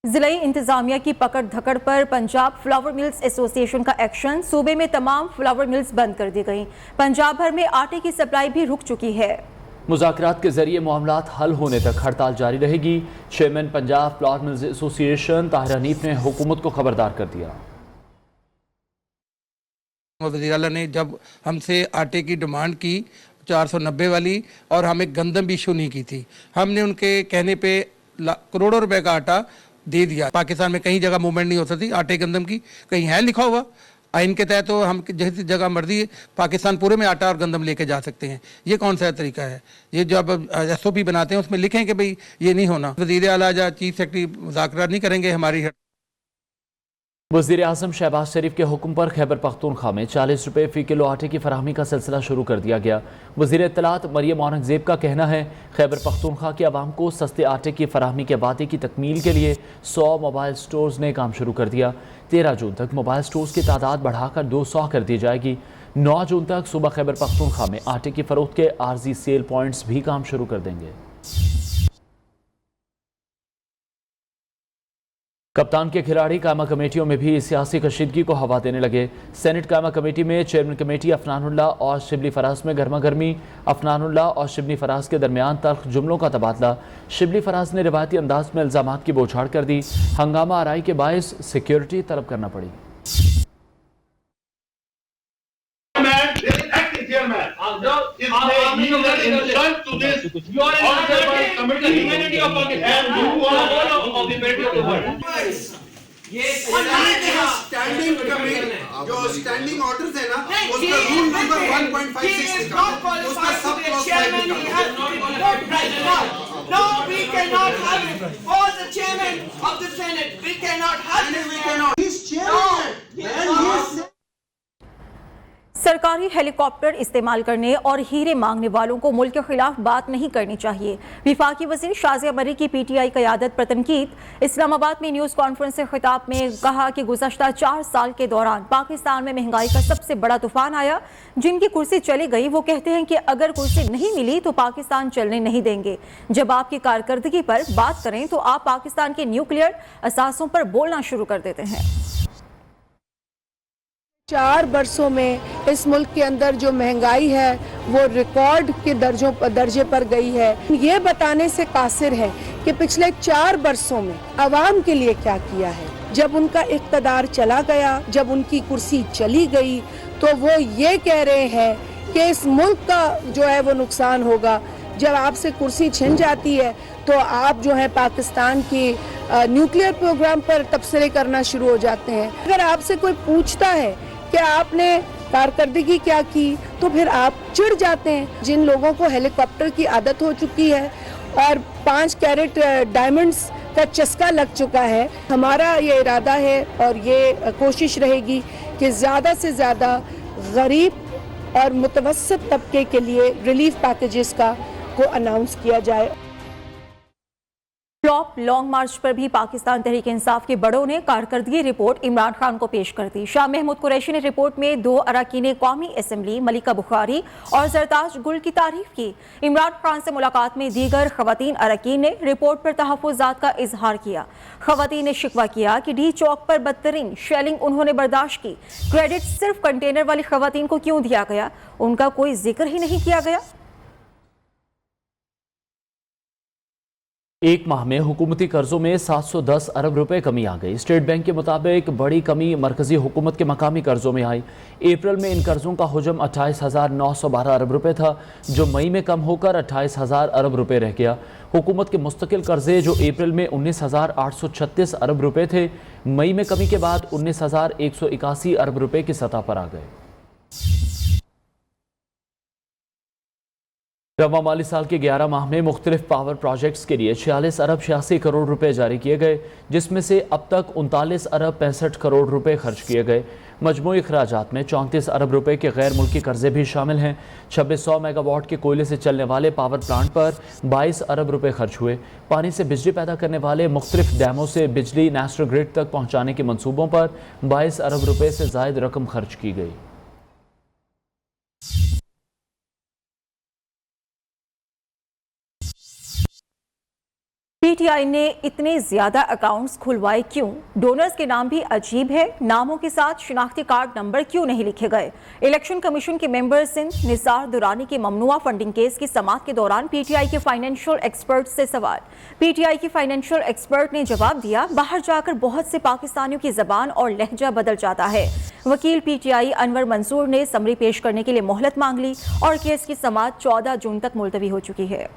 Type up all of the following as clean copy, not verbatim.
जिला इंतजामिया की पकड़ धकड़ पर पंजाब फ्लावर मिल्स एसोसिएशन का एक्शन। सूबे में तमाम फ्लावर मिल्स बंद कर दी गई। पंजाब भर में आटे की सप्लाई भी रुक चुकी है। मुज़ाकरात के जरिए मामलात हल होने तक हड़ताल जारी रहेगी। Chairman Punjab flower mills association Tahir Hanif ने हुकूमत को खबरदार कर दिया। वज़ीर आला ने जब हमसे आटे की डिमांड की 490 वाली, और हमें गंदम भी इशू नहीं की थी, हमने उनके कहने पे करोड़ों रुपए का आटा दे दिया। पाकिस्तान में कहीं जगह मूवमेंट नहीं हो सकती आटे गंदम की, कहीं है लिखा हुआ आइन के तहत? तो हम जिस जगह मर्जी पाकिस्तान पूरे में आटा और गंदम लेके जा सकते हैं। ये कौन सा तरीका है? ये जो अब SOP बनाते हैं उसमें लिखें कि भाई ये नहीं होना। वज़ीर आला या चीफ सेक्रेटरी मुज़ाकरात नहीं करेंगे हमारी। वज़ीर आज़म शहबाज शरीफ के हुक्म पर खैबर पख्तूनख्वा में 40 रुपये फ़ी किलो आटे की फराहमी का सिलसिला शुरू कर दिया गया। वज़ीर इत्तलात मरियम औरंगज़ेब का कहना है खैबर पख्तूनख्वा के अवाम को सस्ते आटे की फराहमी के वादे की तकमील के लिए 100 मोबाइल स्टोर्स ने काम शुरू कर दिया। 13 जून तक मोबाइल स्टोर्स की तादाद बढ़ाकर 200 कर दी जाएगी। 9 जून तक सुबह खैबर पख्तूनख्वा में आटे की फ़रोख्त के आर्जी सेल पॉइंट्स भी काम शुरू कर देंगे। कप्तान के खिलाड़ी कायमा कमेटियों में भी सियासी कशीदगी को हवा देने लगे। सेनेट कायमा कमेटी में चेयरमैन कमेटी अफनानुल्लाह और शिबली फराज में गर्मा गर्मी। अफनानुल्लाह और शिबली फराज के दरमियान तल्ख जुमलों का तबादला। शिबली फराज ने रिवायती अंदाज में इल्जामात की बौछार कर दी। हंगामा आराई के बायस सिक्योरिटी तलब करना पड़ी। जो स्टैंडिंग ऑर्डर्स है ना, उसका रूल नंबर 1.56 लिखा है, उसका सब क्लॉज 5 लिखा है। No, we cannot have it. For the chairman of the Senate, we cannot have it. We cannot. He's chairman. And सरकारी हेलीकॉप्टर इस्तेमाल करने और हीरे मांगने वालों को मुल्क के खिलाफ बात नहीं करनी चाहिए। विफाकी वज़ीर शाज़िया मरी की PTI क़यादत पर तनकीद। इस्लामाबाद में न्यूज़ कॉन्फ्रेंस से खिताब में कहा कि गुज़श्ता 4 साल के दौरान पाकिस्तान में महंगाई का सबसे बड़ा तूफान आया। जिनकी कुर्सी चली गई वो कहते हैं कि अगर कुर्सी नहीं मिली तो पाकिस्तान चलने नहीं देंगे। जब आपकी कारकर्दगी पर बात करें तो आप पाकिस्तान के न्यूक्लियर असासों पर बोलना शुरू कर देते हैं। 4 बरसों में इस मुल्क के अंदर जो महंगाई है वो रिकॉर्ड के दर्जे पर गई है। ये बताने से कासिर है कि पिछले 4 बरसों में आवाम के लिए क्या किया है। जब उनका इक़्तिदार चला गया, जब उनकी कुर्सी चली गई, तो वो ये कह रहे हैं कि इस मुल्क का जो है वो नुकसान होगा। जब आपसे कुर्सी छिन जाती है तो आप जो है पाकिस्तान की न्यूक्लियर प्रोग्राम पर तबसरे करना शुरू हो जाते हैं। अगर आपसे कोई पूछता है कि आपने कारकर्दगी क्या की तो फिर आप चिढ़ जाते हैं। जिन लोगों को हेलीकॉप्टर की आदत हो चुकी है और 5 कैरेट डायमंड्स का चस्का लग चुका है, हमारा ये इरादा है और ये कोशिश रहेगी कि ज़्यादा से ज़्यादा गरीब और मुतवस्सित तबके के लिए रिलीफ पैकेजेस को अनाउंस किया जाए। फ्लॉप लॉन्ग मार्च पर भी पाकिस्तान तहरीक इंसाफ के बड़ों ने कारकर्दगी रिपोर्ट इमरान खान को पेश कर दी। शाह महमूद कुरैशी ने रिपोर्ट में 2 अरकान कौमी असम्बली मलिका बुखारी और जरताज गुल की तारीफ की। इमरान खान से मुलाकात में दीगर खवातीन अरकान ने रिपोर्ट पर तहफ़्फ़ुज़ात का इजहार किया। खवातीन ने शिकवा किया कि डी चौक पर बदतरीन शेलिंग उन्होंने बर्दाश्त की। क्रेडिट सिर्फ कंटेनर वाली खवातीन को क्यों दिया गया, उनका कोई जिक्र ही नहीं किया गया। एक माह में हुकूमती कर्जों में 710 अरब रुपए कमी आ गई। स्टेट बैंक के मुताबिक बड़ी कमी मरकजी हुकूमत के मकामी कर्जों में आई। अप्रैल में इन कर्जों का हुजम 28,912 अरब रुपए था, जो मई में कम होकर 28,000 अरब रुपए रह गया। हुकूमत के मुस्तकिल कर्जे जो अप्रैल में 19,836 अरब रुपए थे, मई में कमी के बाद 19,181 अरब रुपए की सतह पर आ गए। रवा माली साल के 11 माह में मुख्तलिफ पावर प्रोजेक्ट्स के लिए 46 अरब 86 करोड़ रुपए जारी किए गए, जिसमें से अब तक 39 अरब 65 करोड़ रुपए खर्च किए गए। मजमूई अखराजात में 34 अरब रुपए के गैर मुल्की कर्जे भी शामिल हैं। 2600 मेगावाट के कोयले से चलने वाले पावर प्लांट पर 22 अरब रुपए खर्च हुए। पानी से बिजली पैदा करने वाले मुख्तलिफ डैमों से बिजली नेशनल ग्रिड तक पहुँचाने के मनसूबों पर 22 अरब रुपए से ज़ायद रकम खर्च की गई। पीटीआई ने इतने ज्यादा अकाउंट्स खुलवाए क्यों? डोनर्स के नाम भी अजीब है, नामों के साथ शिनाख्ती कार्ड नंबर क्यों नहीं लिखे गए? इलेक्शन कमीशन के मेंबर सिंध निसार दुरानी के ममनुआ फंडिंग केस की समाअत के दौरान पीटीआई के फाइनेंशियल एक्सपर्ट से सवाल। पीटीआई की फाइनेंशियल एक्सपर्ट ने जवाब दिया, बाहर जाकर बहुत से पाकिस्तानियों की जबान और लहजा बदल जाता है। वकील पीटीआई अनवर मंसूर ने समरी पेश करने के लिए मोहलत मांग ली और केस की समाअत 14 जून तक मुलतवी हो चुकी है।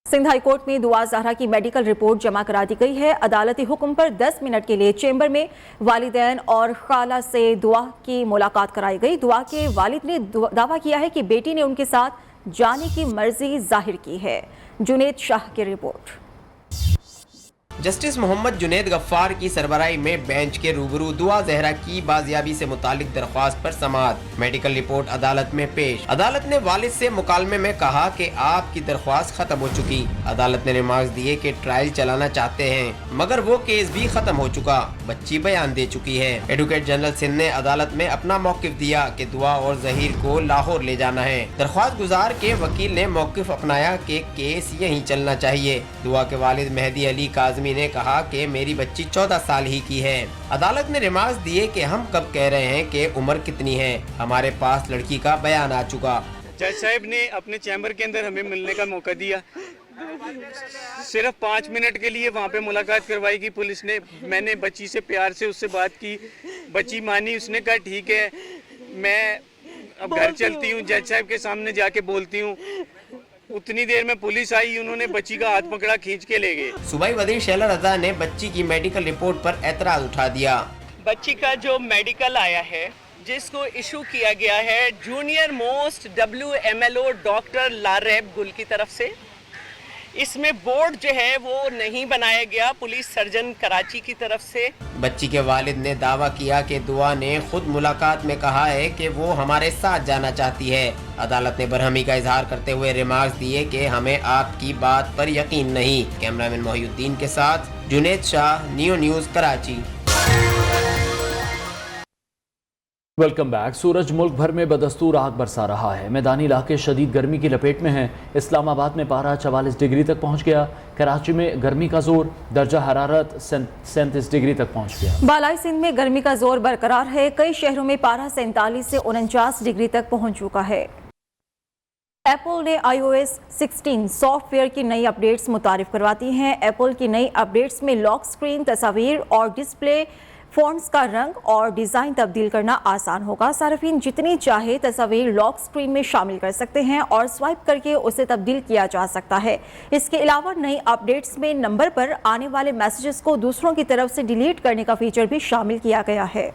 सिंध हाई कोर्ट में दुआ ज़हरा की मेडिकल रिपोर्ट जमा करा दी गई है। अदालती हुक्म पर 10 मिनट के लिए चेंबर में वालिदैन और खाला से दुआ की मुलाकात कराई गई। दुआ के वालिद ने दावा किया है कि बेटी ने उनके साथ जाने की मर्जी जाहिर की है। जुनेद शाह की रिपोर्ट। जस्टिस मोहम्मद जुनेद गफ्फार की सरबराही में बेंच के रूबरू दुआ ज़हरा की बाजियाबी से मुतालिक दरख्वास्त पर समाअत। मेडिकल रिपोर्ट अदालत में पेश। अदालत ने वालिद से मुकालमे में कहा कि आपकी दरख्वास्त खत्म हो चुकी। अदालत ने रिमार्क्स दिए कि ट्रायल चलाना चाहते हैं मगर वो केस भी खत्म हो चुका। बच्ची बयान दे चुकी है। एडवोकेट जनरल सिंध ने अदालत में अपना मौकिफ दिया कि दुआ और जहीर को लाहौर ले जाना है। दरख्वास्त गुजार के वकील ने मौकिफ अपनाया कि केस यहीं चलना चाहिए। दुआ के वालिद मेहदी अली काज़मी ने कहा कि मेरी बच्ची 14 साल ही की है। अदालत ने रिमार्क्स दिए कि हम कब कह रहे हैं कि उम्र कितनी है, हमारे पास लड़की का बयान आ चुका। जज साहब ने अपने चैम्बर के अंदर हमें मिलने का मौका दिया। सिर्फ 5 मिनट के लिए वहाँ पे मुलाकात करवाई की पुलिस ने। मैंने बच्ची से प्यार से उससे बात की, बच्ची मानी। उसने कहा ठीक है मैं अब घर चलती हूँ, जज साहब के सामने जाके बोलती हूँ। उतनी देर में पुलिस आई, उन्होंने बच्ची का हाथ पकड़ा, खींच के ले गए। सूबाई वज़ीर शैला रज़ा ने बच्ची की मेडिकल रिपोर्ट पर एतराज उठा दिया। बच्ची का जो मेडिकल आया है जिसको इशू किया गया है junior most WMLO doctor Lareb Gul की तरफ से, इसमें बोर्ड जो है वो नहीं बनाया गया पुलिस सर्जन कराची की तरफ से। बच्ची के वालिद ने दावा किया कि दुआ ने खुद मुलाकात में कहा है कि वो हमारे साथ जाना चाहती है। अदालत ने बरहमी का इजहार करते हुए रिमार्क्स दिए कि हमें आपकी बात पर यकीन नहीं। कैमरामैन मोहिउद्दीन के साथ Junaid Shah, Neo News Karachi. Welcome back. सूरज मुल्क भर में बदस्तूर आग बरसा रहा है। मैदानी इलाके शदीद गर्मी की लपेट में हैं। इस्लामाबाद में पारा 44 डिग्री तक पहुंच गया। कराची में गर्मी का जोर, दर्जा हरारत 37 डिग्री तक पहुंच गया। बालाई सिंध में गर्मी का जोर बरकरार है। कई शहरों में पारा 47 से 49 डिग्री तक पहुंच चुका है। एप्पल ने iOS 16 सॉफ्टवेयर की नई अपडेट्स मुतारिफ करवाती हैं। एप्पल की नई अपडेट्स में लॉक स्क्रीन, तस्वीर और डिस्प्ले, फ़ॉन्ट्स का रंग और डिज़ाइन तब्दील करना आसान होगा। सार्फिन जितनी चाहे तस्वीर लॉक स्क्रीन में शामिल कर सकते हैं और स्वाइप करके उसे तब्दील किया जा सकता है। इसके अलावा नई अपडेट्स में नंबर पर आने वाले मैसेजेस को दूसरों की तरफ से डिलीट करने का फीचर भी शामिल किया गया है।